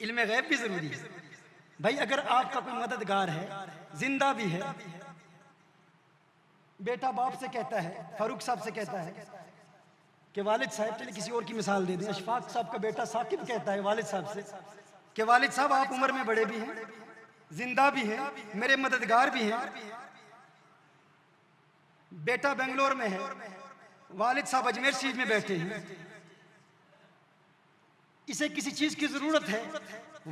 علم غیب بھی ضروری ہے بھائی. اگر آپ کا کوئی مددگار ہے, زندہ بھی ہے, بیٹا باپ سے کہتا ہے, فاروق صاحب سے کہتا ہے کہ والد صاحب, چلے کسی اور کی مثال دے دیں, اشفاق صاحب کا بیٹا ثاقب کہتا ہے والد صاحب سے کہ والد صاحب آپ عمر میں بڑے بھی ہیں, زندہ بھی ہیں, میرے مددگار بھی ہیں. بیٹا بنگلور میں ہے, والد صاحب اجمیر شریف میں بیٹھے ہیں, اسے کسی چیز کی ضرورت ہے,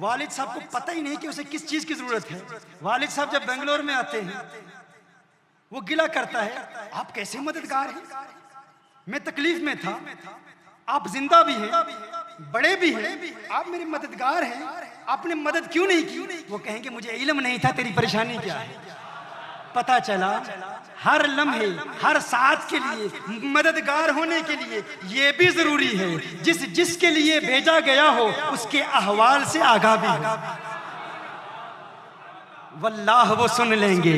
والد صاحب کو پتہ ہی نہیں کہ اسے کس چیز کی ضرورت ہے. والد صاحب جب بنگلور میں آتے ہیں وہ گلہ کرتا ہے, آپ کیسے مددگار ہیں, میں تکلیف میں تھا, آپ زندہ بھی ہیں, بڑے بھی ہیں, آپ میرے مددگار ہیں, آپ نے مدد کیوں نہیں کی؟ وہ کہیں گے مجھے علم نہیں تھا تیری پریشانی کیا ہے. پتہ چلا ہر لمحے, ہر ساتھ کے لیے مددگار ہونے کے لیے یہ بھی ضروری ہے جس کے لیے بھیجا گیا ہو اس کے احوال سے آگاہ بھی ہو. واللہ وہ سن لیں گے,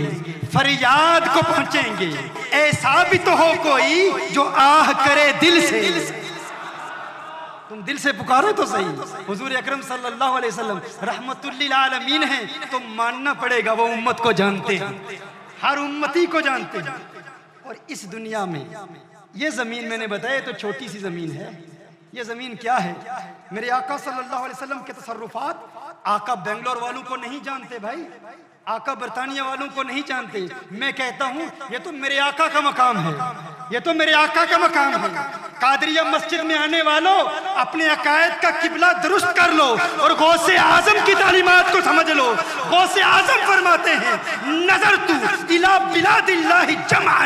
فریاد کو پہنچیں گے, ایسا بھی تو ہو کوئی جو آہ کرے دل سے. تم دل سے پکارو تو صحیح. حضور اکرم صلی اللہ علیہ وسلم رحمت للعالمین ہیں تو ماننا پڑے گا وہ امت کو جانتے ہیں, ہر امتی کو جانتے ہیں. اور اس دنیا میں یہ زمین میں نے بتایا تو چھوٹی سی زمین ہے. یہ زمین کیا ہے؟ میرے آقا صلی اللہ علیہ وسلم کے تصرفات آقا بنگلور والوں کو نہیں جانتے بھائی, آقا برطانیہ والوں کو نہیں جانتے. میں کہتا ہوں یہ تو میرے آقا کا مقام ہے, یہ تو میرے آقا کا مقام ہے. قادریہ مسجد میں آنے والوں اپنے عقائد کا قبلہ درست کر لو اور غوث اعظم کی تعلیمات کو سمجھ لو. غوث اعظم فرماتے ہیں نظرت الی بلاد اللہ جمعا,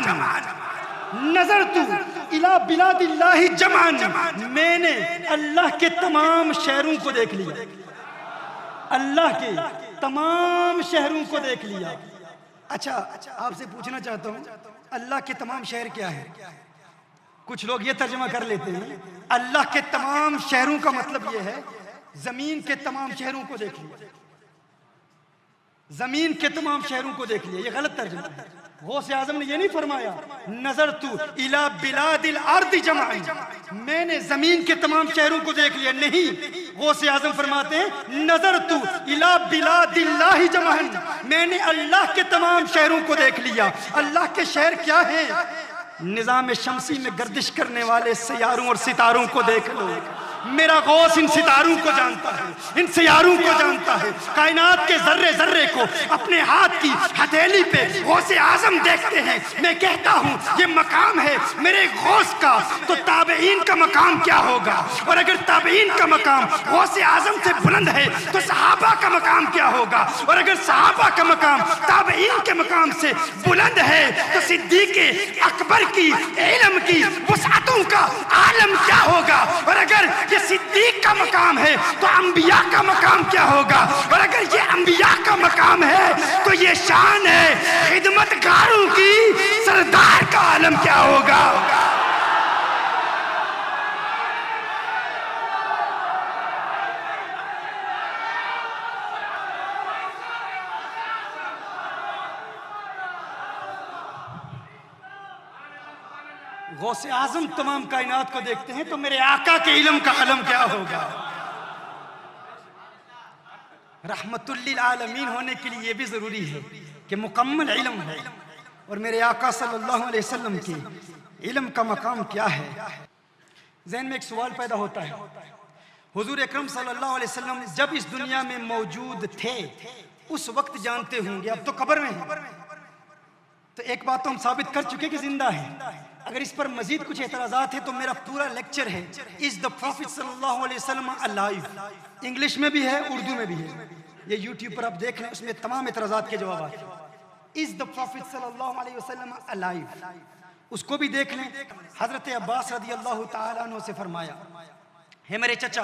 نظرت الی بلاد اللہ جمعا, میں نے اللہ کے تمام شہروں کو دیکھ لیا, اللہ کے تمام شہروں کو دیکھ لیا. اچھا آپ سے پوچھنا چاہتا ہوں اللہ کے تمام شہر کیا ہے؟ کچھ لوگ یہ ترجمہ کر لیتے ہیں اللہ کے تمام شہروں کا مطلب یہ ہے زمین کے تمام شہروں کو دیکھ لیا, زمین کے تمام شہروں کو دیکھ لیا. یہ غلط ترجمہ ہے. غوث اعظم نے یہ نہیں فرمایا نظرت الی بلاد الارض جمعا, میں نے زمین کے تمام شہروں کو دیکھ لیا. نہیں, غوث اعظم فرماتے ہیں نظرت الی بلاد اللہ جمعا, میں نے اللہ کے تمام شہروں کو دیکھ لیا. اللہ کے شہر کیا ہیں؟ نظام شمسی میں گردش کرنے والے سیاروں اور ستاروں کو دیکھ لو. میرا غوث ان ستاروں کو جانتا ہے, ان سیاروں کو جانتا ہے, کائنات کے ذرے ذرے کو اپنے ہاتھ کی ہتھیلی پہ غوث اعظم دیکھتے ہیں. میں کہتا ہوں یہ مقام ہے میرے غوث کا, تو تابعین کا مقام کیا ہوگا؟ اور اگر تابعین کا مقام غوث اعظم سے بلند ہے تو صحابہ کا مقام کیا ہوگا؟ اور اگر صحابہ کا مقام تابعین کے مقام سے بلند ہے تو صدیق اکبر کی علم کی وسعتوں کا عالم کیا ہوگا؟ اور اگر یہ صدیق کا مقام ہے تو انبیاء کا مقام کیا ہوگا؟ اور اگر یہ انبیاء کا مقام ہے تو یہ شان ہے خدمتگاروں کی, سردار کا عالم کیا ہوگا؟ غوث اعظم تمام کائنات کو دیکھتے ہیں تو میرے آقا کے علم کا علم کیا ہوگا؟ رحمت للعالمین ہونے کے لیے یہ بھی ضروری ہے کہ مکمل علم ہے. اور میرے آقا صلی اللہ علیہ وسلم کے علم کا مقام کیا ہے؟ ذہن میں ایک سوال پیدا ہوتا ہے, حضور اکرم صلی اللہ علیہ وسلم جب اس دنیا میں موجود تھے اس وقت جانتے ہوں گے, اب تو قبر میں ہیں, تو ایک بات تو ہم ثابت کر چکے کہ زندہ ہیں. اگر اس پر مزید کچھ اعتراضات ہیں تو میرا پورا لیکچر ہے Is the Prophet صلی اللہ علیہ وسلم alive, انگلش میں بھی ہے, اردو میں بھی ہے, یہ یوٹیوب پر آپ دیکھ لیں, اس میں تمام اعتراضات کے جوابات ہیں. Is the Prophet صلی اللہ علیہ وسلم alive, اس کو بھی دیکھ لیں. حضرت عباس رضی اللہ تعالیٰ عنہ سے فرمایا ہے میرے چچا,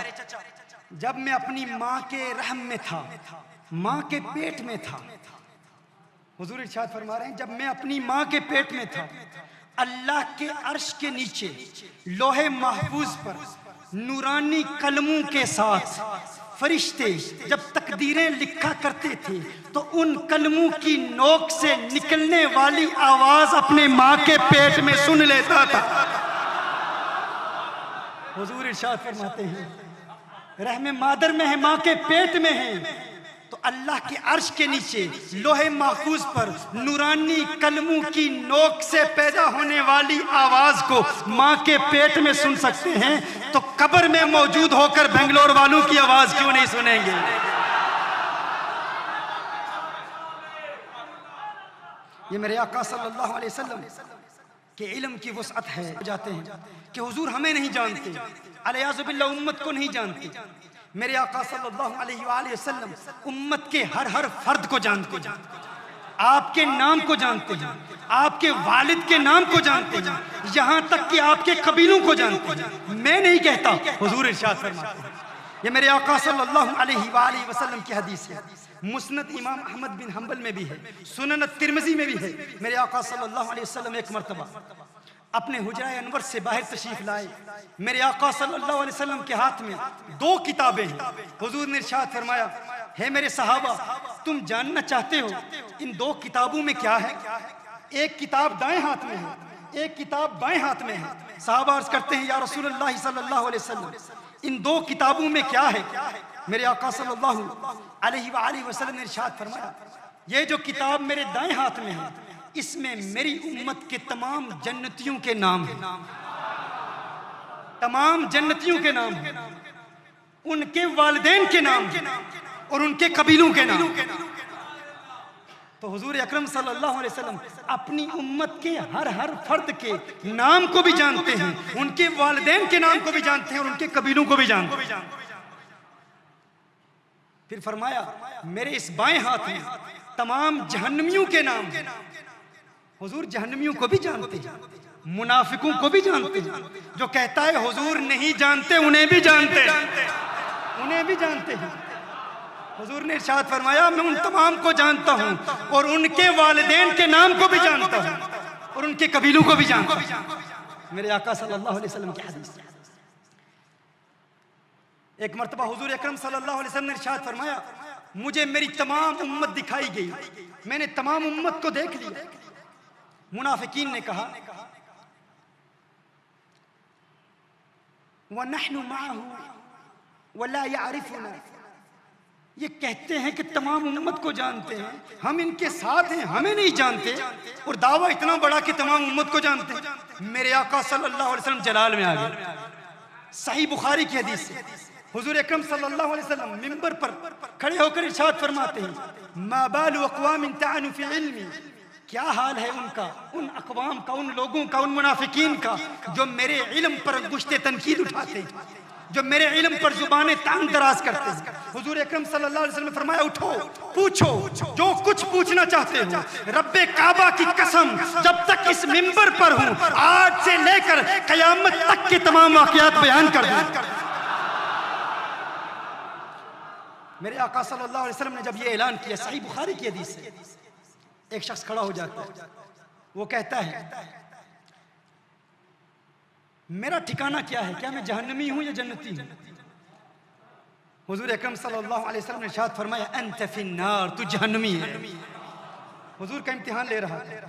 جب میں اپنی ماں کے رحم میں تھا, ماں کے پیٹ میں تھا, حضور ارشاد فرما رہے ہیں جب میں اپنی ماں کے پیٹ میں تھا, اللہ کے عرش کے نیچے لوح محفوظ پر نورانی قلموں کے ساتھ فرشتے جب تقدیریں لکھا کرتے تھے تو ان قلموں کی نوک سے نکلنے والی آواز اپنے ماں کے پیٹ میں سن لیتا تھا. حضور ارشاد فرماتے ہیں رحم مادر میں ہے، ماں کے پیٹ میں ہے، تو اللہ کے عرش کے نیچے لوح محفوظ پر نورانی کلموں کی نوک سے پیدا ہونے والی آواز کو ماں کے پیٹ میں سن سکتے ہیں، تو قبر میں موجود ہو کر بنگلور والوں کی آواز کیوں نہیں سنیں گے؟ یہ میرے آقا صلی اللہ علیہ وسلم کہ علم کی وسعت ہے جاتے ہیں کہ حضور ہمیں نہیں جانتے، علیاذ باللہ امت کو نہیں جانتے۔ میرے آقا صلی اللہ علیہ وآلہ وسلم امت کے ہر فرد کو جانتے ہیں، آپ کے نام کو جانتے ہیں، آپ کے والد کے نام کو جانتے ہیں، یہاں تک کہ آپ کے قبیلوں کو جانتے ہیں۔ میں نہیں کہتا، حضور ارشاد فرماتے ہیں۔ یہ میرے آقا صلی اللہ علیہ وآلہ وسلم کی حدیث ہے، مسند امام احمد بن حنبل میں بھی ہے، سنن ترمذی میں بھی ہے۔ میرے آقا صلی اللہ علیہ وسلم ایک مرتبہ اپنے حجرہ انور سے باہر تشریف لائے، میرے آقا صلی اللہ علیہ وسلم کے ہاتھ میں 2 کتابیں ہیں۔ حضور نے ارشاد فرمایا، ہے میرے صحابہ، تم جاننا چاہتے ہو ان 2 کتابوں میں کیا ہے؟ ایک کتاب دائیں ہاتھ میں ہے، ایک کتاب بائیں ہاتھ میں ہے۔ صحابہ عرض کرتے ہیں، یا رسول اللہ صلی اللہ علیہ وسلم، ان 2 کتابوں میں کیا ہے؟ میرے آقا صلی اللہ علیہ وآلہ وسلم نے ارشاد فرمایا، یہ جو کتاب میرے دائیں ہاتھ میں ہے، اس میں میری امت کے تمام جنتیوں کے نام ہیں، تمام جنتیوں کے نام ہیں، ان کے والدین کے نام ہیں اور ان کے قبیلوں کے نام ہیں۔ تو حضور اکرم صلی اللہ علیہ وسلم اپنی امت کے ہر فرد کے نام کو بھی جانتے ہیں، ان کے والدین کے نام کو بھی جانتے ہیں اور ان کے قبیلوں کو بھی جانتے ہیں۔ پھر فرمایا، میرے اس بائیں ہاتھ میں تمام جہنمیوں کے نام ہیں۔ حضور جہنمیوں کو بھی جانتے ہیں، منافقوں کو بھی جانتے ہیں۔ جو کہتا ہے حضور نہیں جانتے، انہیں بھی جانتے ہیں، انہیں بھی جانتے ہیں۔ حضور نے ارشاد فرمایا، میں ان تمام کو جانتا ہوں اور ان کے والدین کے نام کو بھی جانتا ہوں اور ان کے قبیلوں کو بھی جانتا ہوں۔ میرے آقا صلی اللہ علیہ وسلم کی حدیث۔ ایک مرتبہ حضور اکرم صلی اللہ علیہ وسلم نے ارشاد فرمایا، مجھے میری تمام امت دکھائی گئی، میں نے تمام امت کو دیکھ لیا۔ منافقین نے کہا، وَنَحْنُ مَعَهُ وَلَا يَعْرِفُنَا، یہ کہتے ہیں کہ تمام امت کو جانتے ہیں، ہم ان کے ساتھ ہیں، ہمیں نہیں جانتے، اور دعویٰ اتنا بڑا کہ تمام امت کو جانتے ہیں۔ میرے آقا صلی اللہ علیہ وسلم جلال میں آ گئے۔ صحیح بخاری کی حدیث سے حضور اکرم صلی اللہ علیہ وسلم منبر پر کھڑے ہو کر ارشاد فرماتے ہیں، ما بال اقوام طعنوا فی علمی، کیا حال ہے ان کا، ان اقوام کا، ان لوگوں کا، ان منافقین کا جو میرے علم پر انگشت تنقید اٹھاتے ہیں، جو میرے علم پر زبانیں تان دراز کرتے ہیں۔ حضور اکرم صلی اللہ علیہ وسلم نے فرمایا، اٹھو پوچھو جو کچھ پوچھنا چاہتے ہو، رب کعبہ کی قسم جب تک اس منبر پر ہوں آج سے لے کر قیامت تک کے تمام واقعات بیان کر دوں۔ میرے آقا صلی اللہ علیہ وسلم نے جب یہ اعلان کیا، صحیح بخاری کی حدیث ہے، ایک شخص کھڑا ہو جاتا ہے، وہ کہتا ہے، میرا ٹھکانہ کیا ہے، کیا میں جہنمی ہوں یا جنتی ہوں؟ حضور اکرم صلی اللہ علیہ وسلم نے ارشاد فرمایا، انت فی النار، تو جہنمی ہے۔ حضور کا امتحان لے رہا ہے۔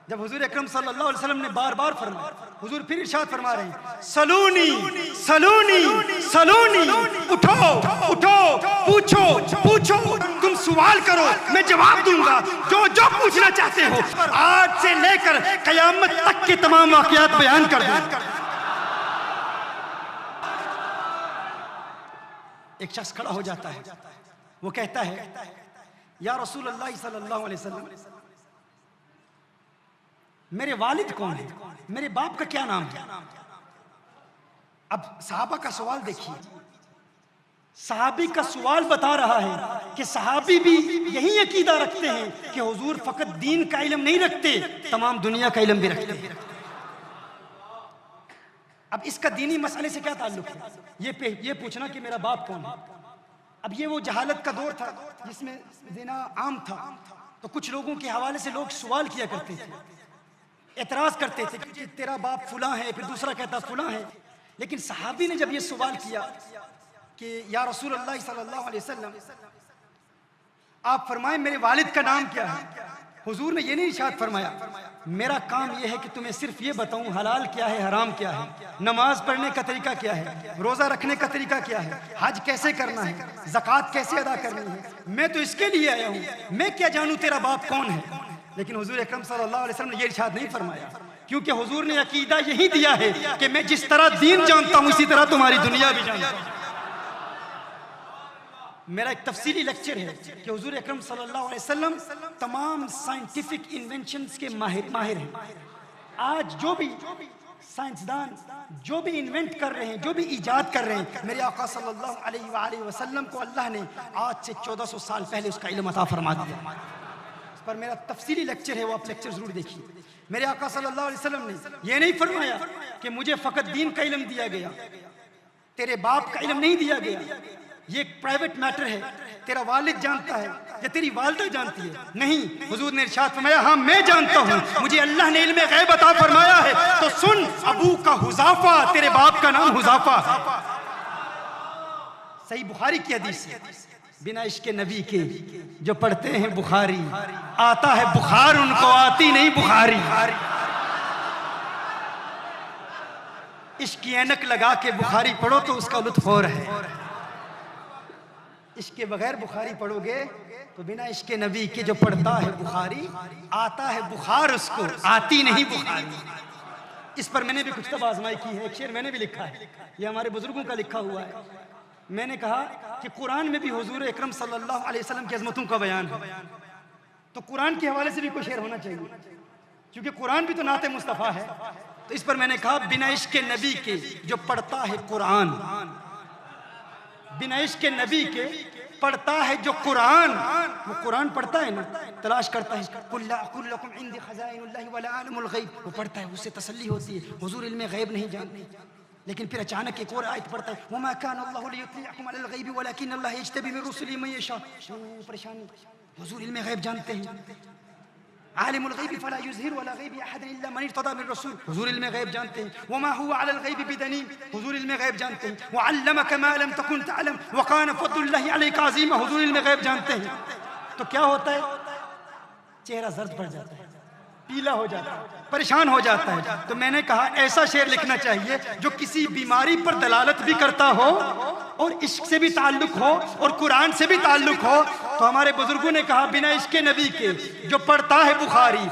جب حضور اکرم صلی اللہ علیہ وسلم نے بار بار فرمایا، حضور پھر ارشاد فرما رہے ہیں، سلونی سلونی سلونی، اٹھو پوچھو، تم سوال کرو میں جواب دوں گا، جو پوچھنا چاہتے ہو آج سے لے کر قیامت تک کے تمام واقعات بیان کر دوں۔ ایک شخص کھڑا ہو جاتا ہے، وہ کہتا ہے، یا رسول اللہ صلی اللہ علیہ وسلم، میرے والد کون ہیں، میرے باپ کا کیا نام ہے؟ اب صحابہ کا سوال دیکھیے، صحابی کا سوال بتا رہا ہے کہ صحابی بھی یہی عقیدہ رکھتے ہیں کہ حضور فقط دین کا علم نہیں رکھتے، تمام دنیا کا علم بھی رکھتے ہیں۔ اب اس کا دینی مسئلے سے کیا تعلق ہے؟ یہ پوچھنا کہ میرا باپ کون ہے۔ اب یہ وہ جہالت کا دور تھا جس میں زنا عام تھا، تو کچھ لوگوں کے حوالے سے لوگ سوال کیا کرتے تھے، اعتراض کرتے تھے کہ تیرا باپ فلاں ہے، پھر دوسرا کہتا فلاں ہے۔ لیکن صحابی نے جب یہ سوال کیا کہ یا رسول اللہ صلی اللہ علیہ وسلم، آپ فرمائیں میرے والد کا نام کیا ہے؟ حضور نے یہ نہیں ارشاد فرمایا میرا کام یہ ہے کہ تمہیں صرف یہ بتاؤں حلال کیا ہے حرام کیا ہے، نماز پڑھنے کا طریقہ کیا ہے، روزہ رکھنے کا طریقہ کیا ہے، حج کیسے کرنا ہے، زکوٰۃ کیسے ادا کرنی ہے، میں تو اس کے لیے آیا ہوں، میں کیا جانوں تیرا باپ کون ہے۔ لیکن حضور اکرم صلی اللہ علیہ وسلم نے یہ ارشاد نہیں فرمایا، کیونکہ حضور نے عقیدہ یہی دیا ہے کہ میں جس طرح دین جانتا ہوں اسی طرح تمہاری دنیا بھی جانتا ہوں۔ میرا ایک تفصیلی لیکچر ہے کہ حضور اکرم صلی اللہ علیہ وسلم تمام سائنٹیفک انوینشنز کے ماہر ہیں۔ آج جو بھی سائنسدان جو بھی انوینٹ کر رہے ہیں، جو بھی ایجاد کر رہے ہیں، میرے آقا صلی اللہ علیہ وآلہ وسلم کو اللہ نے آج سے 1400 سال پہلے اس کا علم عطا فرما دیا۔ اس پر میرا تفصیلی لیکچر ہے، وہ آپ لیکچر ضرور دیکھیے۔ میرے آقا صلی اللہ علیہ وسلم نے یہ نہیں فرمایا کہ مجھے فقط دین کا علم دیا گیا، تیرے باپ کا علم نہیں دیا گیا، یہ ایک پرائیویٹ میٹر ہے، تیرا والد جانتا ہے یا تیری والدہ جانتی ہے، نہیں، حضور نے ارشاد فرمایا ہاں میں جانتا ہوں، مجھے اللہ نے علم غیب عطا فرمایا ہے۔ تو سن، ابو کا حذافہ، تیرے باپ کا نام حذافہ ہے۔ صحیح بخاری کی حدیث ہے، بنا عشق نبی کے جو پڑھتے ہیں بخاری، آتا ہے بخار ان کو، آتی نہیں بخاری۔ عشق کی اینک لگا کے بخاری پڑھو تو اس کا لطف اور ہے، عشق کے بغیر بخاری پڑھو گے تو بنا عشق نبی کے جو پڑھتا ہے بخاری، آتا ہے بخار اس کو، آتی نہیں بخاری۔ اس پر میں نے بھی کچھ طب آزمائی کی ہے، ایک شعر میں نے بھی لکھا ہے، یہ ہمارے بزرگوں کا لکھا ہوا ہے۔ میں نے کہا کہ قرآن میں بھی حضور اکرم صلی اللہ علیہ وسلم کی عظمتوں کا بیان ہے، تو قرآن کے حوالے سے بھی کوئی شعر ہونا چاہیے، کیونکہ قرآن بھی تو نعت مصطفیٰ ہے۔ تو اس پر میں نے کہا بنا عشق نبی کے جو پڑھتا ہے قرآن، بنا عشق نبی کے پڑھتا ہے جو قرآن، وہ قرآن پڑھتا ہے نا، تلاش کرتا ہے قُلْ أَقُولُ لَكُمْ عِنْدِي خَزَائِنُ اللَّهِ وَلَا أَعْلَمُ الْغَيْبَ، وہ پڑھتا ہے، اس سے تسلی ہوتی ہے، حضور علم غیب نہیں جانتے۔ لیکن پھر اچانک ایک اور آیت پڑھتا ہے وَمَا كَانَ اللَّهُ لِيُطْلِعَكُمْ عَلَى الْغَيْبِ وَلَكِنَّ اللَّهَ يَجْتَبِي مِن رُّسُلِهِ مَن يَشَاءُ۔ پریشانی، حضور علم غیب جانتے ہیں، عالم الغیب فلا یظہر علی غیب احد الا من ارتضی من رسول، حضور علم غیب جانتے ہیں۔ وما هو علی الغیب بدنیم، حضور علم غیب جانتے ہیں۔ وعلمک ما لم تکن تعلم وکان فضل اللہ علیک عظیما، حضور علم غیب جانتے ہیں۔ تو کیا ہوتا ہے؟ چہرہ زرد پڑ جاتا ہے، پیلا ہو جاتا ہے، پریشان ہو جاتا ہے۔ تو میں نے کہا ایسا شعر لکھنا چاہیے جو کسی بیماری پر دلالت بھی کرتا ہو اور عشق سے بھی تعلق ہو اور قرآن سے بھی تعلق ہو۔ تو ہمارے بزرگوں نے کہا بنا عشق نبی کے جو پڑھتا ہے بخاری،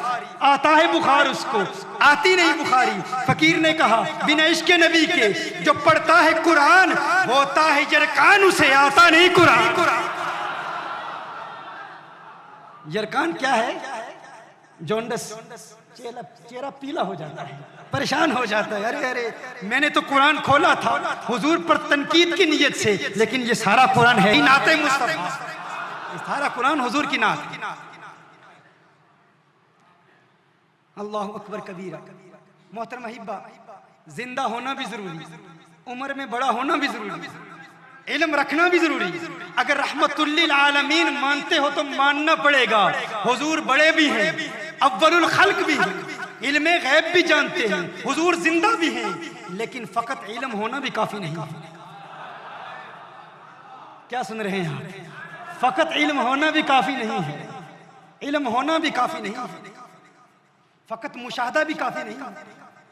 آتا ہے بخار اس کو، آتی نہیں بخاری۔ فقیر نے کہا بنا عشق نبی کے جو پڑھتا ہے قرآن، ہوتا ہے یرکان اسے، آتا نہیں قرآن۔ یرکان کیا ہے؟ جونڈس، چہرہ پیلا ہو جاتا ہے، پریشان ہو جاتا ہے، ارے میں نے تو قرآن کھولا تھا حضور پر تنقید کی نیت سے، لیکن یہ سارا قرآن ہے ہی نعت مصطفیٰ، یہ سارا قرآن حضور کی نعت۔ اللہ اکبر کبیرہ۔ محترم احبہ، زندہ ہونا بھی ضروری، عمر میں بڑا ہونا بھی ضروری، علم رکھنا بھی ضروری۔ اگر رحمت للعالمین مانتے ہو تو ماننا پڑے گا، حضور بڑے بھی ہیں، اول الخلق بھی ہیں، علم غیب بھی جانتے ہیں، حضور زندہ بھی ہیں، لیکن فقط علم ہونا بھی کافی نہیں ہے۔ کیا سن رہے ہیں آپ؟ فقط علم ہونا بھی کافی نہیں ہے، علم ہونا بھی کافی نہیں ہے، فقط مشاہدہ بھی کافی نہیں ہے،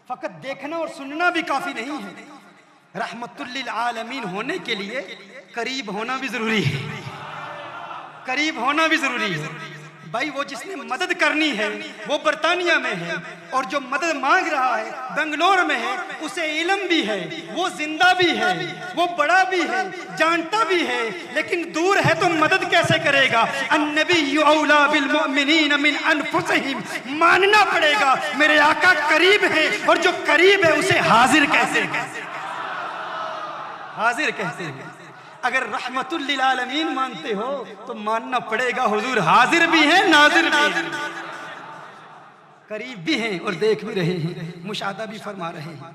فقط دیکھنا اور سننا بھی کافی نہیں ہے۔ رحمت للعالمین ہونے کے لیے قریب ہونا بھی ضروری ہے، قریب ہونا بھی ضروری ہے۔ بھائی وہ جس نے مدد کرنی ہے وہ برطانیہ میں ہے، اور جو مدد مانگ رہا ہے بنگلور میں ہے، اسے علم بھی ہے، وہ زندہ بھی ہے، وہ بڑا بھی ہے، جانتا بھی ہے، لیکن دور ہے تو مدد کیسے کرے گا؟ النبی اولا بالمؤمنین من انفسہم، ماننا پڑے گا میرے آقا قریب ہے، اور جو قریب ہے اسے حاضر کیسے، حاضر کہتے ہیں۔ اگر رحمت للعالمین مانتے ہو تو ماننا پڑے گا حضور حاضر بھی ہیں، ناظر بھی ہیں، قریب بھی ہیں اور دیکھ بھی رہے ہیں، مشاہدہ بھی فرما رہے ہیں۔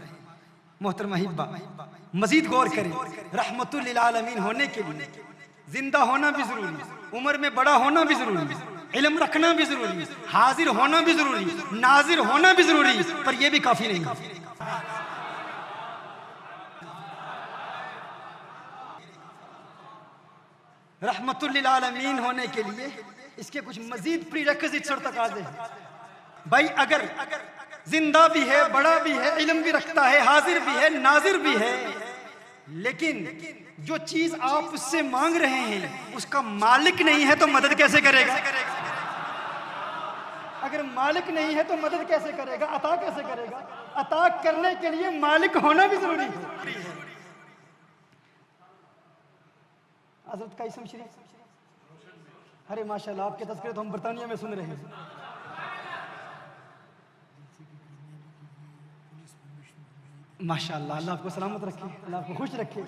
محترم احبہ، مزید غور کریں، رحمت للعالمین ہونے کے لیے زندہ ہونا بھی ضروری، عمر میں بڑا ہونا بھی ضروری، علم رکھنا بھی ضروری، حاضر ہونا بھی ضروری، ناظر ہونا بھی ضروری، پر یہ بھی کافی نہیں۔ رحمت للعالمین ہونے کے لیے اس کے کچھ مزید پری ریکوزٹس اور تقاضے ہیں. بھائی اگر زندہ بھی ہے، بڑا بھی ہے، علم بھی رکھتا ہے، حاضر بھی ہے، ناظر بھی ہے، لیکن جو چیز آپ اس سے مانگ رہے ہیں اس کا مالک نہیں ہے تو مدد کیسے کرے گا؟ اگر مالک نہیں ہے تو مدد کیسے کرے گا؟ عطا کیسے کرے گا؟ عطا کرنے کے لیے مالک ہونا بھی ضروری ہے. حضرت قیسم شریف، ارے ماشاءاللہ آپ کے تذکرے تو ہم برطانیہ میں سن رہے ہیں. ماشاءاللہ، اللہ آپ کو سلامت رکھے، اللہ آپ کو خوش رکھے.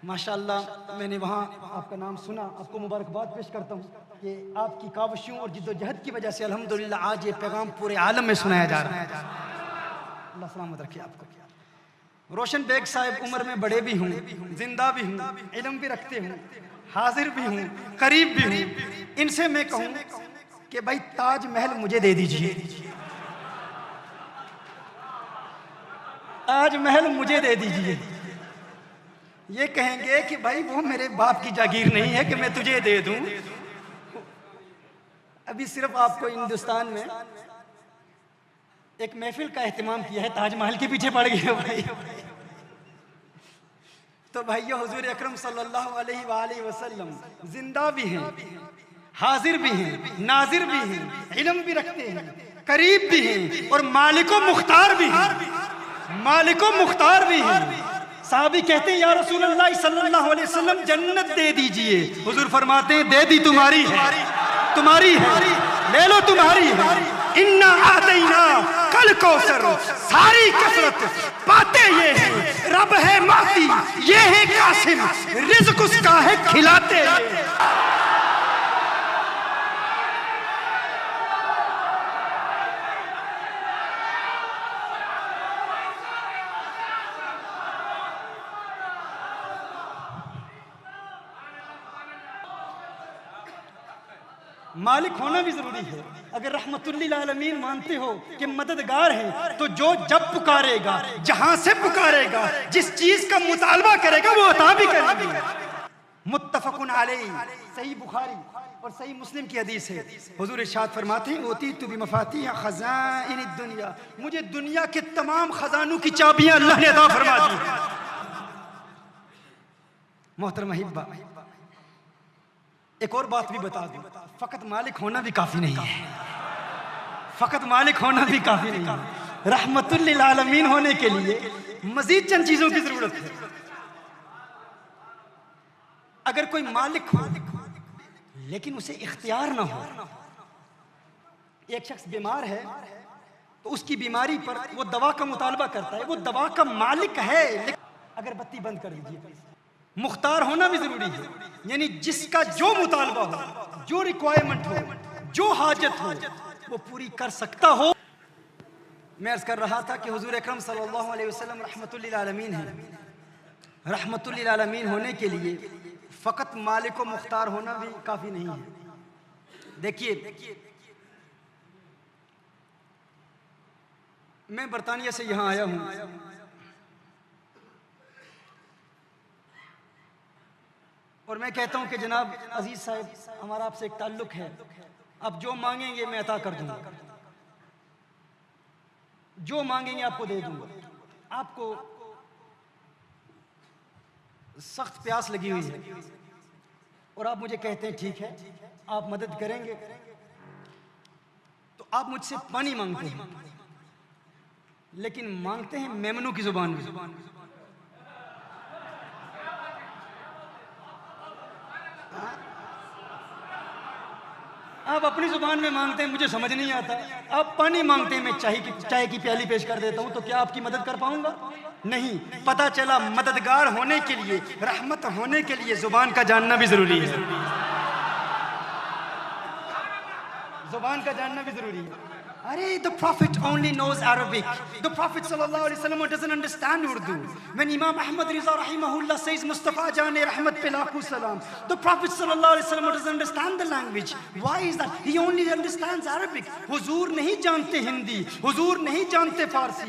ماشاءاللہ میں نے وہاں آپ کا نام سنا، آپ کو مبارکباد پیش کرتا ہوں کہ آپ کی کاوشوں اور جد و جہد کی وجہ سے الحمدللہ آج یہ پیغام پورے عالم میں سنایا جا رہا ہے. اللہ سلامت رکھے آپ کو. روشن بیگ صاحب عمر میں بڑے بھی ہوں، زندہ بھی ہوں، علم بھی رکھتے ہوں، حاضر بھی ہوں، قریب بھی ہوں. ان سے میں کہوں کہ بھائی تاج محل مجھے دے دیجئے، تاج محل مجھے دے دیجئے. یہ کہیں گے کہ بھائی وہ میرے باپ کی جاگیر نہیں ہے کہ میں تجھے دے دوں. ابھی صرف آپ کو ہندوستان میں ایک محفل کا اہتمام کیا ہے، تاج محل کے پیچھے پڑ گئے بھائی. تو بھائیو، حضور اکرم صلی اللہ علیہ وآلہ وسلم زندہ بھی ہیں، حاضر بھی ہیں، ناظر بھی ہیں، علم بھی رکھتے ہیں، قریب بھی ہیں، اور مالک و مختار بھی ہیں. مالک و مختار بھی ہیں. صحابی کہتے ہیں یا رسول اللہ صلی اللہ علیہ وسلم جنت دے دیجئے. حضور فرماتے ہیں دے دی، تمہاری ہے، تمہاری ہے، لے لو، تمہاری ہے. اِنَّا أَعْطَيْنَا کل کوثر. ساری کثرت باتیں یہ ہیں، رب ہے معطی، یہ ہے قاسم، رزق اس کا ہے کھلاتے ہیں. مالک ہونا بھی ضروری ہے. اگر رحمت للعالمین مانتے ہو کہ مددگار ہے تو جو جب پکارے گا، جہاں سے پکارے گا، جس چیز کا مطالبہ کرے گا وہ عطا بھی کرے گا. متفقن علیہ، صحیح بخاری اور صحیح مسلم کی حدیث ہے. حضور ارشاد فرماتے ہیں اوتیت بمفاتیح خزائن الدنیا، مجھے دنیا کے تمام خزانوں کی چابیاں اللہ نے عطا فرما دی. محترم احبہ، ایک اور بات بھی بتا دوں، فقط مالک ہونا بھی کافی نہیں ہے. فقط مالک ہونا بھی کافی نہیں ہے. رحمت للعالمین ہونے کے لیے مزید چند چیزوں کی ضرورت ہے. اگر کوئی مالک ہو لیکن اسے اختیار نہ ہو، ایک شخص بیمار ہے تو اس کی بیماری پر وہ دوا کا مطالبہ کرتا ہے، وہ دوا کا مالک ہے، لیکن اگر بتی بند کر دیجیے. مختار ہونا بھی ضروری ہے، یعنی جس کا جو مطالبہ ہو، جو ریکوائرمنٹ ہو، جو حاجت ہو، وہ پوری کر سکتا ہو. میں عرض کر رہا تھا کہ حضور اکرم صلی اللہ علیہ وسلم رحمت للعالمین ہیں. رحمت للعالمین ہونے کے لیے فقط مالک و مختار ہونا بھی کافی نہیں ہے. دیکھیے، میں برطانیہ سے یہاں آیا ہوں، اور میں کہتا ہوں کہ جناب عزیز صاحب، ہمارا آپ سے ایک تعلق ہے، آپ جو مانگیں گے میں عطا کر دوں گا، جو مانگیں گے آپ کو دے دوں گا. آپ کو سخت پیاس لگی ہوئی ہے اور آپ مجھے کہتے ہیں ٹھیک ہے آپ مدد کریں گے، تو آپ مجھ سے پانی مانگتے ہیں، لیکن مانگتے ہیں میمنوں کی زبان میں. آپ اپنی زبان میں مانگتے ہیں، مجھے سمجھ نہیں آتا. آپ پانی مانگتے ہیں، میں چائے کی پیالی پیش کر دیتا ہوں، تو کیا آپ کی مدد کر پاؤں گا؟ نہیں. پتہ چلا مددگار ہونے کے لیے، رحمت ہونے کے لیے زبان کا جاننا بھی ضروری ہے. زبان کا جاننا بھی ضروری ہے. Arey, the Prophet only knows Arabic. The Prophet sallallahu alaihi wasallam doesn't understand Urdu. When Imam Ahmad Riza rahimahullah says Mustafa Jane Rahmat pe lakhu salam, the Prophet sallallahu alaihi wasallam doesn't understand the language. Why is that? He only understands Arabic. Huzur nahi jante Hindi, Huzur nahi jante Farsi,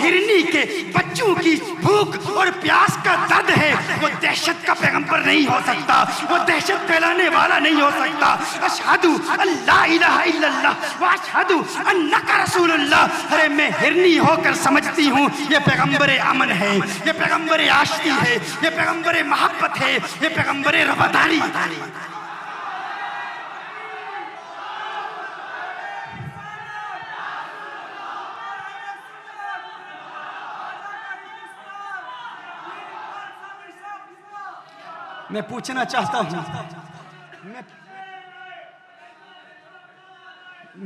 ہرنی کے بچوں کی بھوک اور پیاس کا درد ہے، وہ دہشت کا پیغمبر نہیں ہو سکتا، وہ دہشت پھیلانے والا نہیں ہو سکتا۔ اشہد ان لا الہ الا اللہ واشہد انک رسول اللہ۔ ارے میں ہرنی ہو کر سمجھتی ہوں یہ پیغمبر امن ہے، یہ پیغمبر آشتی ہے، یہ پیغمبر محبت ہے، یہ پیغمبر رواداری ہے۔ میں پوچھنا چاہتا ہوں،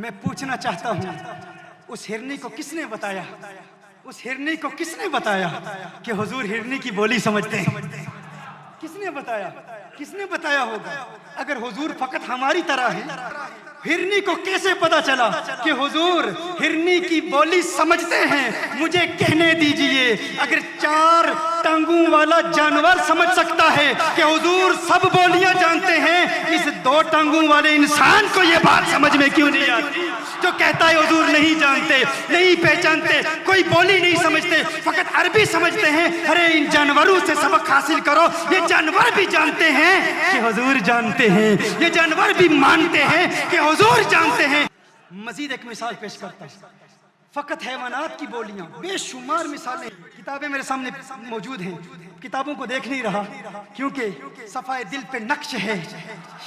میں پوچھنا چاہتا ہوں، اس ہرنی کو کس نے بتایا، اس ہرنی کو کس نے بتایا کہ حضور ہرنی کی بولی سمجھتے ہیں؟ کس نے بتایا؟ کس نے بتایا ہوگا؟ اگر حضور فقط ہماری طرح ہے، ہرنی کو کیسے پتا چلا کہ حضور ہرنی کی بولی سمجھتے ہیں؟ مجھے کہنے دیجئے، اگر 4 ٹانگوں والا جانور سمجھ سکتا ہے کہ حضور سب بولیاں جانتے ہیں، اس 2 ٹانگوں والے انسان کو یہ بات سمجھ میں کیوں نہیں آتی جو کہتا ہے حضور نہیں جانتے، نہیں پہچانتے، کوئی بولی نہیں سمجھتے، فقط عربی سمجھتے ہیں؟ ارے ان جانوروں سے سبق حاصل کرو، یہ جانور بھی جانتے ہیں کہ حضور جانتے ہیں، یہ جانور بھی مانتے ہیں کہ حضور جانتے ہیں۔ مزید ایک مثال پیش کرتا ہوں، فقط حیوانات کی بولیاں، بے شمار مثالیں، کتابیں میرے سامنے موجود ہیں، کتابوں کو دیکھ نہیں رہا کیونکہ صفائے دل پہ نقش ہے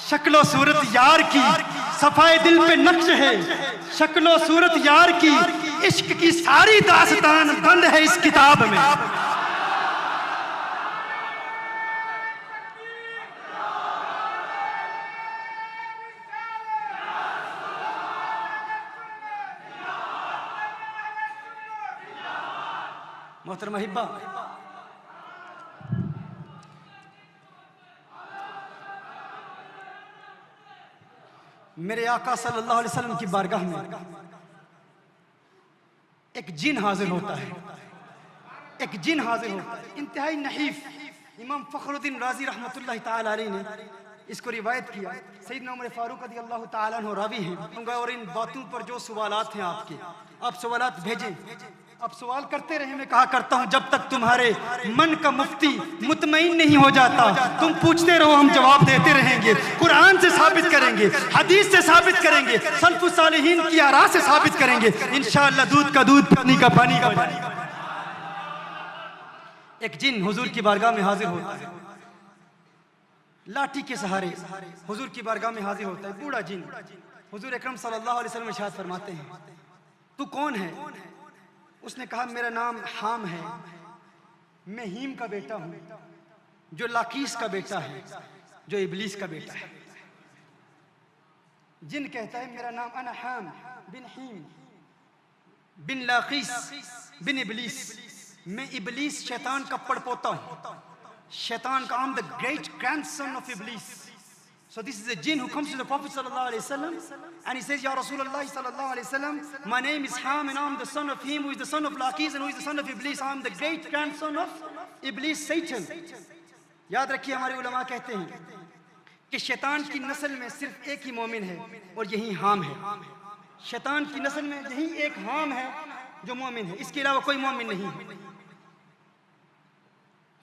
شکل و صورت یار کی، صفائے دل پہ نقش ہے شکل و صورت یار کی، عشق کی ساری داستان بند ہے اس کتاب میں۔ محترم احبہ، میرے آقا صلی اللہ علیہ وسلم کی بارگاہ میں ایک جن حاضر ہوتا ہے، ایک جن حاضر ہوتا ہے انتہائی نحیف۔ امام فخر الدین رازی رحمۃ اللہ تعالی علیہ نے اس کو روایت کیا، سیدنا عمر فاروق رضی اللہ تعالیٰ عنہ راوی ہیں، اور ان باتوں پر جو سوالات ہیں آپ کے، آپ سوالات بھیجیں، آپ سوال کرتے رہیں۔ میں کہا کرتا ہوں جب تک تمہارے من کا مفتی مطمئن نہیں ہو جاتا تم پوچھتے رہو، ہم جواب دیتے رہیں گے، قرآن سے ثابت کریں گے، حدیث سے ثابت کریں گے، سلف الصالحین کی آراء سے ثابت کریں گے، انشاءاللہ دودھ کا دودھ، پانی کا پانی کا پانی۔ ایک جن حضور کی بارگاہ میں حاضر ہوتا ہے، لاٹھی کے سہارے حضور کی بارگاہ میں حاضر ہوتا ہے، بوڑھا جن۔ حضور اکرم صلی اللہ علیہ وسلم ارشاد فرماتے ہیں تو کون ہے؟ اس نے کہا میرا نام حام ہے، میں ہیم کا بیٹا ہوں جو لاقیس کا بیٹا ہے، جو ابلیس کا بیٹا ہے۔ جن کہتا ہے میرا نام انا حام بن ہیم بن لاقیس بن ابلیس، میں ابلیس شیطان کا پڑپوتا ہوں، شیطان کا، I'm the great grandson of Iblis. So this is a jinn who comes to the Prophet sallallahu alaihi wasallam and he says, Ya Rasulullah sallallahu alaihi wasallam, my name is Ham and I'm the son of him who is the son of Laqis and who is the son of Iblis. I'm the great grandson of Iblis, Satan. یاد رکھیے ہمارے علماء کہتے ہیں کہ شیطان کی نسل میں صرف ایک ہی مومن ہے اور یہی حام ہے۔ شیطان کی نسل میں یہی ایک حام ہے جو مومن ہے، اس کے علاوہ کوئی مومن نہیں۔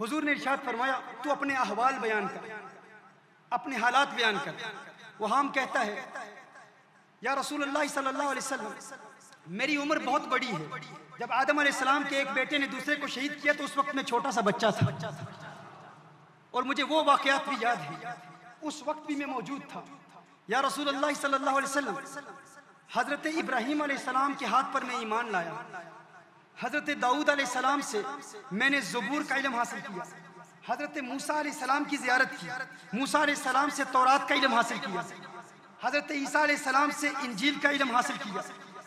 حضور نے ارشاد فرمایا تو اپنے احوال بیان کر، اپنے حالات بیان کر۔ وہ حام کہتا ہے یا رسول اللہ صلی اللہ علیہ وسلم میری عمر بہت بڑی ہے، جب آدم علیہ السلام کے ایک بیٹے نے دوسرے کو شہید کیا تو اس وقت میں چھوٹا سا بچہ تھا اور مجھے وہ واقعات بھی یاد ہیں، اس وقت بھی میں موجود تھا۔ یا رسول اللہ صلی اللہ علیہ وسلم حضرت ابراہیم علیہ السلام کے ہاتھ پر میں ایمان لایا، حضرت داؤد علیہ السلام سے میں نے زبور کا علم حاصل کیا، حضرت موسیٰ علیہ السلام کی زیارت کی، موسیٰ علیہ السلام سے تورات کا علم حاصل کیا، حضرت عیسیٰ علیہ السلام سے انجیل کا علم حاصل کیا۔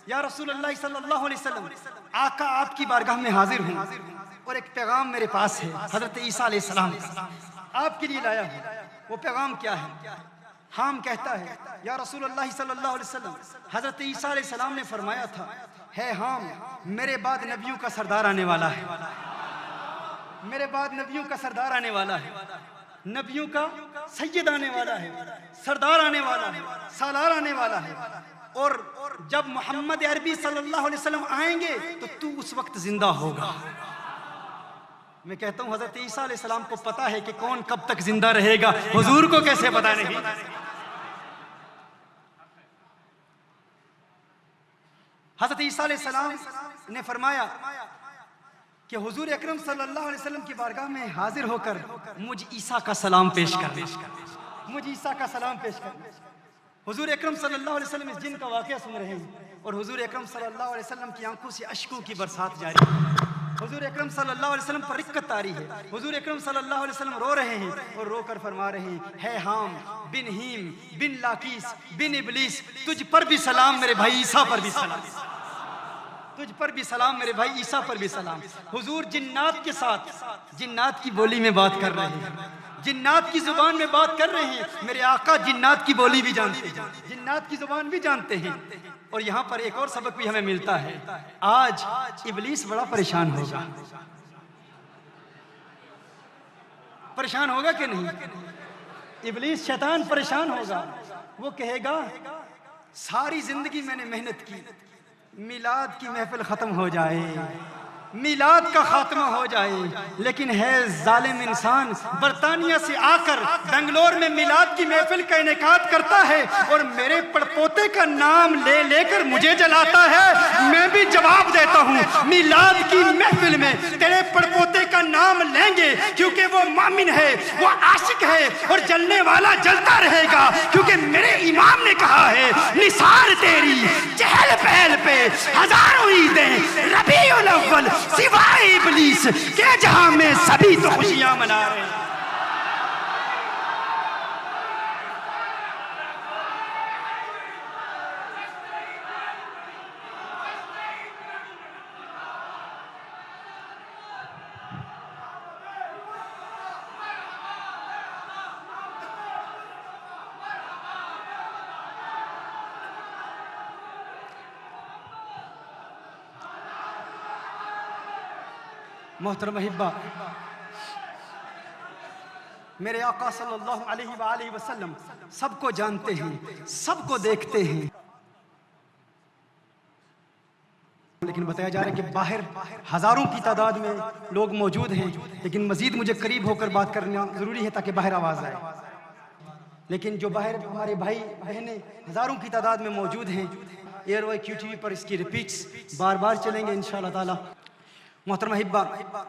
یا رسول اللہ صلی اللہ علیہ وسلم آقا آپ کی بارگاہ میں حاضر ہوں اور ایک پیغام میرے پاس ہے حضرت عیسیٰ علیہ السلام کا، آپ کے لیے لایا ہوں۔ وہ پیغام کیا ہے؟ حام کہتا ہے یا رسول اللہ صلی اللہ علیہ وسلم حضرت عیسیٰ علیہ السلام نے فرمایا تھا ہے حام میرے بعد نبیوں کا سردار آنے والا ہے، میرے بعد نبیوں کا سردار آنے والا ہے، نبیوں کا سید آنے والا ہے، سردار آنے والا ہے، سالار آنے والا ہے۔ اور جب محمد عربی صلی اللہ علیہ وسلم آئیں گے تو اس وقت زندہ ہوگا۔ میں کہتا ہوں حضرت عیسیٰ علیہ السلام کو پتا ہے کہ کون کب تک زندہ رہے گا، حضور کو کیسے پتا نہیں؟ حضرت عیسیٰ علیہ السلام نے فرمایا کہ حضور اکرم صلی اللہ علیہ وسلم کی بارگاہ میں حاضر ہو کر مجھ عیسیٰ کا سلام پیش کر، مجھ عیسیٰ کا سلام پیش کر۔ حضور اکرم صلی اللہ علیہ وسلم اس جن کا واقعہ سن رہے ہیں اور حضور اکرم صلی اللہ علیہ وسلم کی آنکھوں سے اشکوں کی برسات جاری ہے۔ حضور اکرم صلی اللہ علیہ وسلم پر رقت آ رہی ہے، حضور اکرم صلی اللہ علیہ وسلم رو رہے ہیں اور رو کر فرما رہے ہیں، ہے حام بن ہیم بن لاکیس بن ابلیس، تجھ پر بھی سلام میرے بھائی عیسیٰ پر بھی سلام، تجھ پر بھی سلام میرے بھائی عیسیٰ پر بھی سلام۔ حضور جنات کے ساتھ جنات کی بولی میں بات کر رہے ہیں، جنات کی زبان میں بات کر رہے ہیں۔ میرے آقا جنات کی بولی بھی جانتے ہیں، جنات کی زبان بھی جانتے ہیں۔ اور یہاں پر ایک اور سبق بھی ہمیں ملتا ہے، آج ابلیس بڑا پریشان ہوگا، پریشان ہوگا کہ نہیں؟ ابلیس شیطان پریشان ہوگا، وہ کہے گا ساری زندگی میں نے محنت کی، میلاد کی محفل ختم ہو جائے، میلاد کا خاتمہ ہو جائے، لیکن ہے ظالم انسان برطانیہ سے آ کر بنگلور میں میلاد کی محفل کا انعقاد کرتا ہے اور میرے پڑپوتے کا نام لے لے کر مجھے جلاتا ہے۔ میں بھی جواب دیتا ہوں، میلاد کی محفل میں تیرے پڑپوتے کا نام لیں گے کیونکہ وہ مومن ہے، وہ عاشق ہے اور جلنے والا جلتا رہے گا، کیونکہ میرے امام نے کہا ہے نثار تیری چہل پہل پہ ہزاروں عیدیں، ربیع الاول سوائے ابلیس کے جہاں میں سبھی تو خوشیاں منا رہے ہیں۔ محترم احبہ، میرے آقا صلی اللہ علیہ وآلہ وسلم سب کو جانتے ہیں، سب کو دیکھتے ہیں، لیکن بتایا جا رہا ہے کہ باہر ہزاروں کی تعداد میں لوگ موجود ہیں، لیکن مزید مجھے قریب ہو کر بات کرنا ضروری ہے تاکہ باہر آواز آئے۔ لیکن جو باہر ہمارے بھائی بہنیں ہزاروں کی تعداد میں موجود ہیں، ایئر وائی کیو ٹی وی پر اس کی ریپیٹس بار بار چلیں گے انشاءاللہ تعالی۔ محترم احبہ،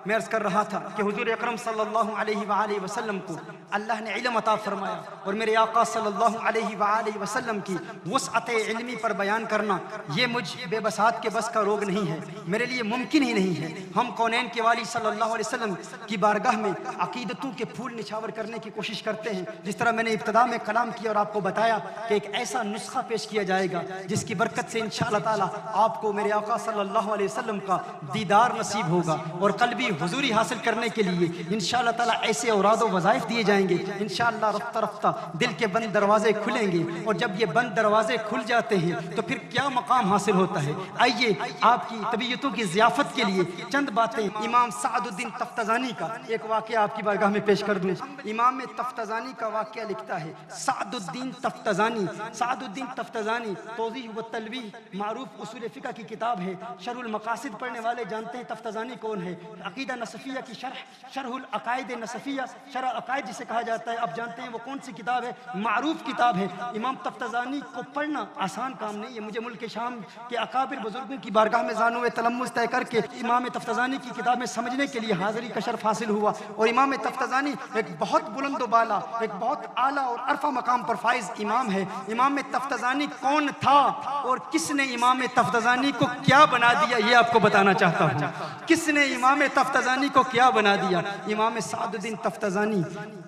میں عرض کر رہا تھا کہ حضور اکرم صلی اللہ علیہ وآلہ وسلم کو اللہ نے علم عطا فرمایا اور میرے آقا صلی اللہ علیہ وآلہ وسلم کی وسعت علمی پر بیان کرنا یہ مجھ بے بساط کے بس کا روگ نہیں ہے، میرے لیے ممکن ہی نہیں ہے۔ ہم کونین کے والی صلی اللہ علیہ وسلم کی بارگاہ میں عقیدتوں کے پھول نچھاور کرنے کی کوشش کرتے ہیں، جس طرح میں نے ابتدا میں کلام کیا اور آپ کو بتایا کہ ایک ایسا نسخہ پیش کیا جائے گا جس کی برکت سے انشاءاللہ تعالی آپ کو میرے آقا صلی اللہ علیہ وسلم کا دیدار نصیب ہوگا اور قلبی حضوری حاصل کرنے کے لیے انشاءاللہ تعالی ایسے اوراد و وظائف دیے جائیں گے، انشاءاللہ رفتہ رفتہ دل کے بند دروازے کھلیں گے، اور جب یہ بند دروازے کھل جاتے ہیں تو پھر کیا مقام حاصل ہوتا ہے۔ آئیے آپ کی طبیعتوں کی ضیافت کے لیے چند باتیں امام سعد الدین تفتزانی کا ایک واقعہ آپ کی بارگاہ میں پیش کر دوں۔ امام تفتزانی کا واقعہ لکھتا ہے سعد الدین تفتزانی، سعد الدین تفتزانی توضیح و تلویح معروف اصول فقہ کی کتاب ہے، شرح المقاصد پڑھنے والے جانتے ہیں تفتزانی کون ہے۔ عقیدہ نصفیہ کی شرح العقائد نصفیہ، شرح عقائد جسے کہا جاتا ہے، اب جانتے ہیں وہ کون سی کتاب ہے، معروف کتاب ہے۔ امام تفتزانی کو پڑھنا آسان کام نہیں ہے، مجھے ملک شام کے اکابر بزرگوں کی بارگاہ میں زانو تلمس طے کر کے امام تفتزانی کی کتاب میں سمجھنے کے لیے حاضری کا شرف حاصل ہوا، اور امام تفتزانی ایک بہت بلند و بالا، ایک بہت اعلیٰ اور عرفہ مقام پر فائز امام ہے۔ امام تفتزانی کون تھا اور کس نے امام تفتزانی کو کیا بنا دیا یہ آپ کو بتانا چاہتا ہوں۔ کس نے امام تفتزانی کو کیا بنا دیا؟ امام سعد الدین تفتزانی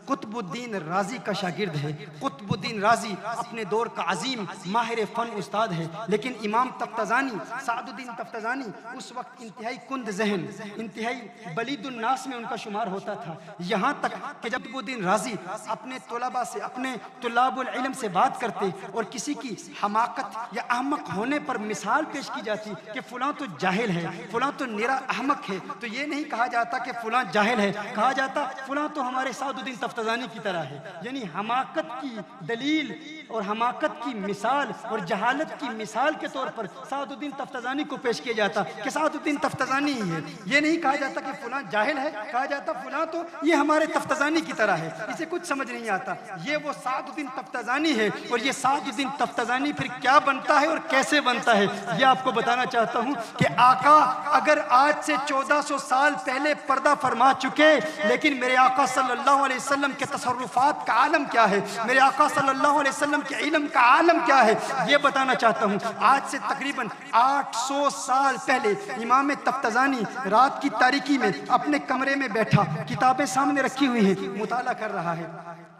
قطب الدین رازی کا شاگرد ہے۔ قطب الدین رازی اپنے دور کا عظیم ماہر فن استاد ہے، لیکن امام تفتزانی سعد الدین تفتزانی اس وقت انتہائی کند ذہن، انتہائی بلید الناس میں ان کا شمار ہوتا تھا، یہاں تک کہ جب قطب الدین رازی اپنے طلباء سے، اپنے طلاب العلم سے بات کرتے اور کسی کی حماقت یا احمق ہونے پر مثال پیش کی جاتی کہ فلاں تو جاہل ہے، فلاں تو نرا احمق احمق ہے تو یہ نہیں کہا جاتا کہ فلاں جاہل ہے، کہا جاتا فلاں تو ہمارے سعد الدین تفتزانی کی طرح ہے. یعنی حماقت کی دلیل اور حماقت کی مثال اور جہالت کی مثال کے طور پر سعد الدین تفتزانی کو پیش کیا جاتا کہ سعد الدین تفتزانی ہی ہے. یہ نہیں کہا جاتا کہ فلاں جاہل ہے، کہا جاتا فلاں تو یہ ہمارے تفتزانی کی طرح ہے، اسے کچھ سمجھ نہیں آتا. یہ وہ سعد الدین تفتزانی ہے، اور یہ سعد الدین تفتزانی پھر کیا بنتا ہے اور کیسے بنتا ہے یہ آپ کو بتانا چاہتا ہوں کہ آقا اگر آج سے 1400 سال پہلے پردہ فرما چکے، لیکن میرے آقا صلی اللہ علیہ وسلم کے تصرفات کا عالم کیا ہے، میرے آقا صلی اللہ علیہ وسلم کے علم کا عالم کیا ہے یہ بتانا چاہتا ہوں. آج سے تقریباً 800 سال پہلے امام تفتزانی رات کی تاریکی میں اپنے کمرے میں بیٹھا، کتابیں سامنے رکھی ہوئی ہیں، مطالعہ کر رہا ہے،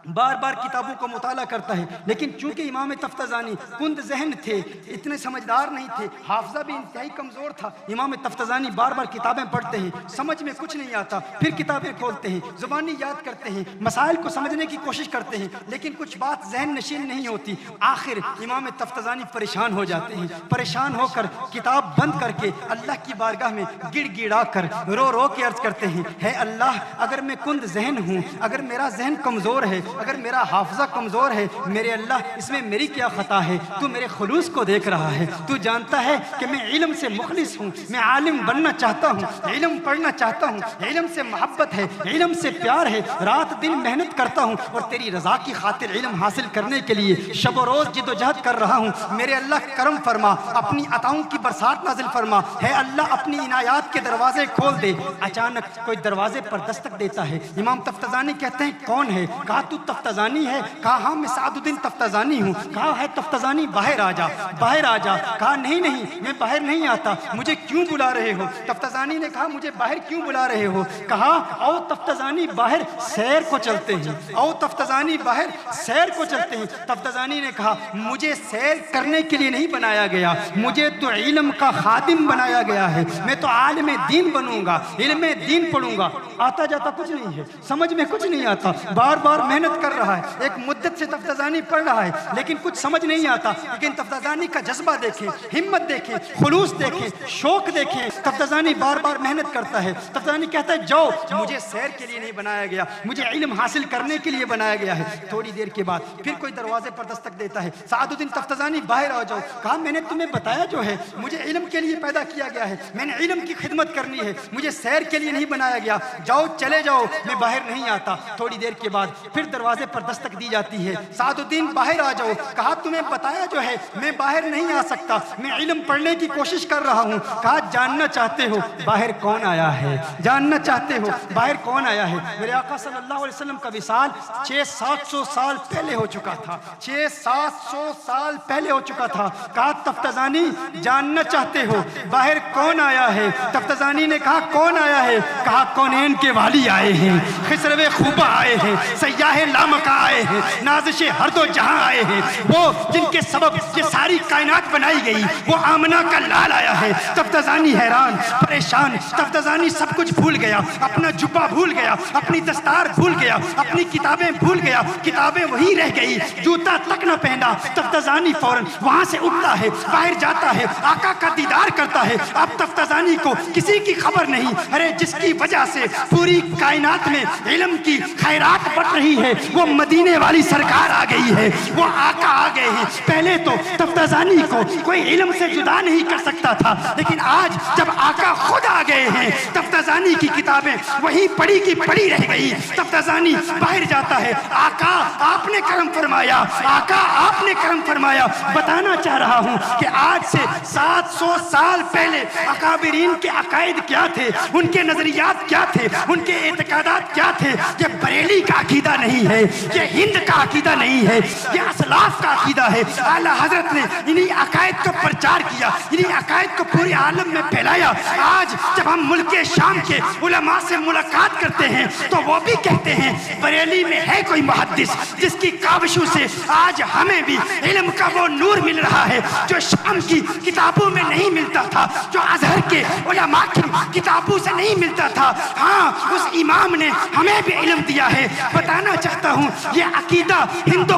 بار بار کتابوں کو مطالعہ کرتا ہے. لیکن چونکہ امام تفتزانی کند ذہن تھے، اتنے سمجھدار نہیں تھے، حافظہ بھی انتہائی کمزور تھا. امام تفتزانی بار بار کتابیں پڑھتے ہیں، سمجھ میں کچھ نہیں آتا، پھر کتابیں کھولتے ہیں، زبانی یاد کرتے ہیں، مسائل کو سمجھنے کی کوشش کرتے ہیں، لیکن کچھ بات ذہن نشین نہیں ہوتی. آخر امام تفتزانی پریشان ہو جاتے ہیں، پریشان ہو کر کتاب بند کر کے اللہ کی بارگاہ میں گڑ گڑا کر رو رو کے عرض کرتے ہیں، ہے اللہ اگر میں کند ذہن ہوں، اگر میرا ذہن کمزور ہے، اگر میرا حافظہ کمزور ہے، میرے اللہ اس میں میری کیا خطا ہے؟ تو میرے خلوص کو دیکھ رہا ہے، تو جانتا ہے کہ میں علم سے مخلص ہوں، میں عالم بننا چاہتا ہوں، علم پڑھنا چاہتا ہوں، علم سے محبت ہے، علم سے پیار ہے، رات دن محنت کرتا ہوں اور تیری رضا کی خاطر علم حاصل کرنے کے لیے شب و روز جد و جہد کر رہا ہوں. میرے اللہ کرم فرما، اپنی عطاؤں کی برسات نازل فرما، ہے اللہ اپنی عنایات کے دروازے کھول دے. اچانک کوئی دروازے پر دستک دیتا ہے. امام تفتزانی کہتے ہیں کون ہے؟ کہا تو تفتزانی ہے؟ کہا ہاں میں سعد الدین تفتزانی ہوں. کہا ہے تفتزانی باہر آ جا، باہر آ جا. کہا نہیں نہیں میں باہر نہیں آتا، مجھے کیوں بلا رہے ہو؟ تفتزانی نے کہا مجھے باہر کیوں بلا رہے ہو؟ کہا او تفتزانی باہر سیر کو چلتے ہیں، او تفتزانی باہر سیر کو چلتے ہیں. تفتزانی نے کہا مجھے سیر کرنے کے لیے نہیں بنایا گیا، مجھے تو علم کا خادم بنایا گیا ہے. میں تو عالم دین بنوں گا، علم دین پڑھوں گا. آتا جاتا کچھ نہیں ہے، سمجھ میں کچھ نہیں آتا، بار بار محنت کر رہا ہے، ایک مدت سے تفتزانی پڑھ رہا ہے لیکن کچھ سمجھ نہیں آتا. لیکن تفتزانی کا جذبہ دیکھیں، ہمت دیکھیں، خلوص دیکھیں، شوق دیکھیں. تفتزانی بار بار محنت کرتا ہے. تفتزانی کہتا ہے جاؤ، مجھے سیر کے لیے نہیں بنایا گیا، مجھے علم حاصل کرنے کے لیے بنایا گیا ہے. تھوڑی دیر کے بعد پھر کوئی دروازے پر دستک دیتا ہے. سعد الدین تفتزانی باہر آ جاؤ. کہا میں نے تمہیں بتایا جو ہے، مجھے علم کے لیے پیدا کیا گیا ہے، میں نے علم کی خدمت کرنی ہے، مجھے سیر کے لیے نہیں بنایا گیا. جاؤ چلے جاؤ، میں باہر نہیں آتا. تھوڑی دیر کے بعد پھر دروازے پر دستک دی جاتی ہے. سعد الدین باہر آ جاؤ. کہا تمہیں بتایا جو ہے میں باہر نہیں آ سکتا، میں علم پڑھنے کی کوشش کر رہا ہوں. کہا جاننا چاہتے ہو باہر کون آیا ہے؟ جاننا چاہتے ہو باہر کون آیا ہے؟ میرے آقا صلی اللہ علیہ وسلم کا وصال 600-700 سال پہلے ہو چکا تھا، 600-700 سال پہلے ہو چکا تھا. کہا تفتزانی جاننا چاہتے ہو باہر کون آیا ہے؟ تفتزانی نے کہا کون آیا ہے؟ کہا کونین کے والی آئے ہیں، خسرو خوبہ آئے ہیں، سیاہ لامکہ آئے ہیں، نازش ہر دو جہاں آئے ہیں، وہ جن کے سبب یہ ساری کائنات بنائی گئی، وہ آمنہ کا لال آیا ہے. تفتزانی حیران پریشان، تفتزانی سب کچھ بھول گیا، اپنا جبہ بھول گیا، اپنی دستار بھول گیا، اپنی کتابیں بھول گیا، کتابیں وہیں رہ گئی، جوتا تک نہ پہنا. تفتزانی فوراً وہاں سے اٹھتا ہے، باہر جاتا ہے، آقا کا دیدار کرتا ہے. اب تفتزانی کو کسی کی خبر نہیں. ارے جس کی وجہ سے پوری کائنات میں علم کی خیرات بڑھ رہی ہے، وہ مدینے والی سرکار آ گئی ہے، وہ آقا آ گئے ہیں. پہلے تو تفتزانی کو کوئی علم سے جدا نہیں کر سکتا تھا، لیکن آج جب آقا خود آ گئے ہیں، تفتزانی کی کتابیں وہی پڑھی کی پڑھی رہ گئی. تفتزانی باہر جاتا ہے. آقا آپ نے کرم فرمایا، آقا آپ نے کرم فرمایا. بتانا چاہ رہا ہوں کہ آج سے 700 سال پہلے اکابرین کے عقائد کیا تھے، ان کے نظریات کیا تھے، ان کے اعتقادات کیا تھے. یہ بریلی کا عقیدہ نہیں ہے، یہ ہند کا عقیدہ نہیں ہے، یہ اسلاف کا عقیدہ ہے. اعلیٰ حضرت نے انہی عقائد کو پرچار کیا، انہی عقائد کو پورے عالم میں پھیلایا. آج جب ہم ملک شام کے علماء سے ملاقات کرتے ہیں تو وہ بھی کہتے ہیں بریلی میں ہے کوئی محدث جس کی کاوشوں سے آج ہمیں بھی علم کا وہ نور مل رہا ہے جو شام کی کتابوں میں نہیں ملتا تھا، جو ازہر کے علماء کی کتابوں سے نہیں ملتا تھا. ہاں اس امام نے ہمیں بھی علم دیا ہے. بتانا چاہتا ہوں یہ عقیدہ ہند و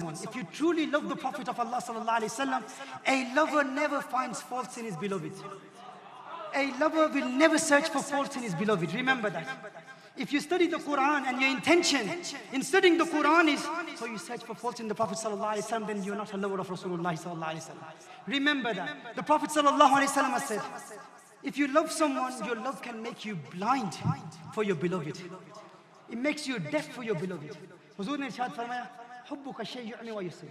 someone, if you truly love the Prophet of Allah sallallahu alaihi wasallam, a lover never finds faults in his beloved. A lover will never search for faults in his beloved. Remember that. If you study the Quran and your intention in studying the Quran is so you search for faults in the Prophet sallallahu alaihi wasallam, then you're not a lover of Rasulullah sallallahu alaihi wasallam. Remember that. The Prophet sallallahu alaihi wasallam has said, if you love someone, your love can make you blind for your beloved. It makes you deaf for your beloved. Huzur ne irshad farmaya, hubbuka shay yu'mi wa yusir.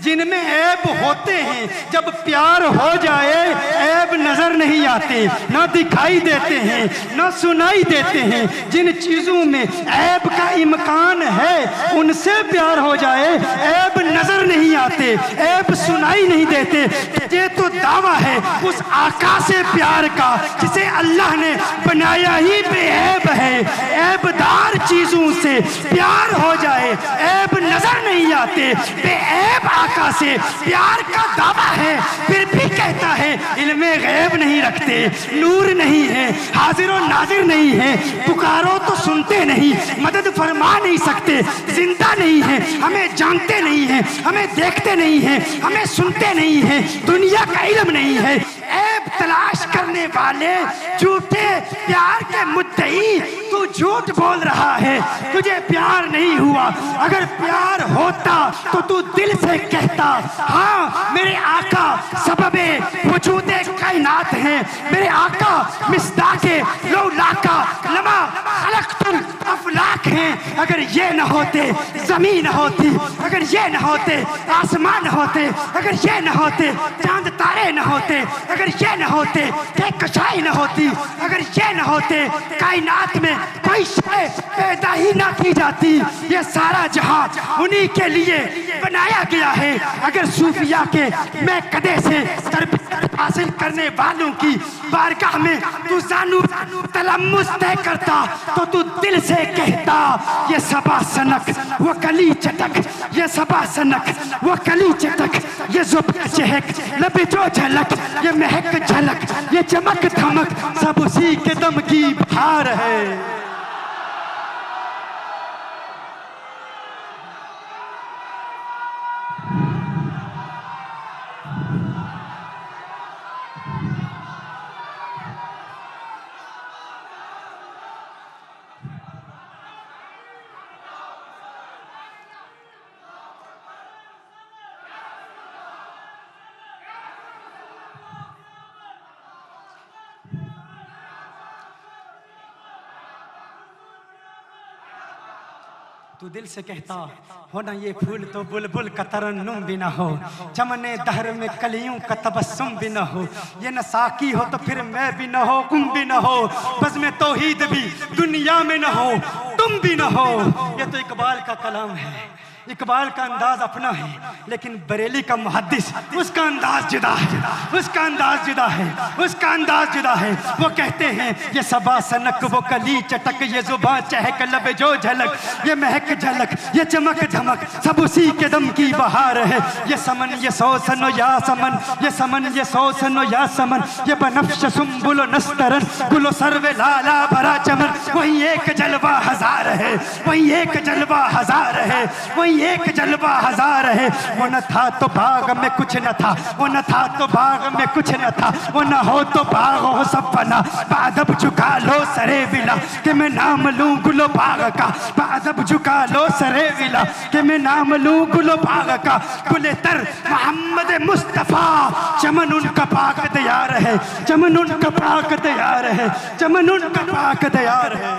جن میں عیب ہوتے ہیں جب پیار ہو جائے عیب نظر نہیں آتے، نہ دکھائی دیتے ہیں، نہ سنائی دیتے ہیں۔ جن چیزوں میں عیب کا امکان ہے ان سے پیار ہو جائے عیب نظر نہیں آتے، عیب سنائی نہیں دیتے۔ یہ تو دعویٰ ہے اس آقا سے پیار کا جسے اللہ نے بنایا ہی بے عیب ہے۔ عیب دار چیزوں سے پیار ہو جائے عیب نظر نہیں آتے۔ بے عیب آقا سے پیار کا دعویٰ ہے، پھر بھی کہتا ہے علم غیب نہیں رکھتے، نور نہیں ہے، حاضر و ناظر نہیں ہے، پکارو تو سنتے نہیں، مدد فرما نہیں سکتے، زندہ نہیں ہے، ہمیں جانتے نہیں ہیں، ہمیں دیکھتے نہیں ہیں، ہمیں سنتے نہیں ہیں، دنیا کا علم نہیں ہے۔ عیب تلاش کرنے والے جھوٹے پیار کے مدعی، تو جھوٹ بول رہا ہے، تجھے پیار نہیں ہوا۔ اگر پیار ہوتا تو تو دل سے کہتا ہاں میرے آقا سبب وجود کائنات ہیں، میرے آقا مصداق لولاک لما خلقت الافلاک ہیں۔ اگر یہ نہ ہوتے زمین نہ ہوتی، اگر یہ نہ ہوتے آسمان نہ ہوتے، اگر یہ نہ ہوتے چاند تارے نہ ہوتے، اگر یہ نہ ہوتے کہکشائی نہ ہوتی، اگر یہ نہ ہوتے کائنات میں کوئی شے پیدا ہی نہ کی جاتی۔ یہ سارا جہاں انہی کے لیے بنایا گیا ہے۔ اگر صوفیاء کے میں قدے سے تربیت حاصل کرنے والوں کی بارگاہ میں تو زانو تلمس طے کرتا تو تو دل سے کہتا یہ صبا سنک وہ کلی چٹک، یہ صبا سنک وہ کلی چٹک، یہ زبان چہک لب جو جھلک، یہ مہک جھلک، یہ چمک دھمک، سب اسی کے دم کی بہار ہے۔ تو دل سے کہتا ہونا یہ پھول تو بلبل کا ترنم بھی نہ ہو، چمن دہر میں کلیوں کا تبسم بھی نہ ہو، یہ نہ ساقی ہو تو پھر میں بھی نہ ہو، تم بھی نہ ہو، بزم توحید بھی دنیا میں نہ ہو، تم بھی نہ ہو۔ یہ تو اقبال کا کلام ہے، اقبال کا انداز اپنا ہے، لیکن بریلی کا محدث اس کا انداز جدا ہے، اس کا انداز جدا ہے، اس کا انداز جدا ہے۔ وہ کہتے ہیں یہ صبا سنک وہ کلی چٹک، یہ زباں چہک لب جو جھلک، یہ مہک جھلک، یہ چمک دھمک، سب اسی کے دم کی بہار ہے۔ یہ سمن یہ سوسن و یا سمن، یہ سمن یہ سوسن و یا سمن، یہ بنفش سنبل و نسترن، گل و سرو لالا بھرا چمن، وہی ایک جلوہ ہزار ہے، وہی ایک جلوہ ہزار ہے، وہی ایک جلوہ ہزار ہے۔ وہ نہ تھا تو باغ میں کچھ نہ تھا، وہ نہ تھا تو باغ میں کچھ نہ تھا، وہ نہ ہو تو باغ ہو سب فنا، بادب جھکا لو سرے ولا کہ میں نام لوں گل و باغ کا، بادب جھکا لو سرے ولا کہ میں نام لوں گل و باغ کا۔ گل تر محمد مصطفیٰ، چمن ان کا پاک دیار ہے، چمن ان کا پاک دیار ہے، چمن ان کا پاک دیار ہے۔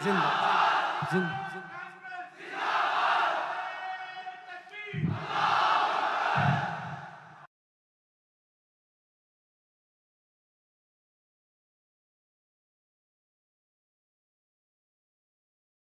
زندہ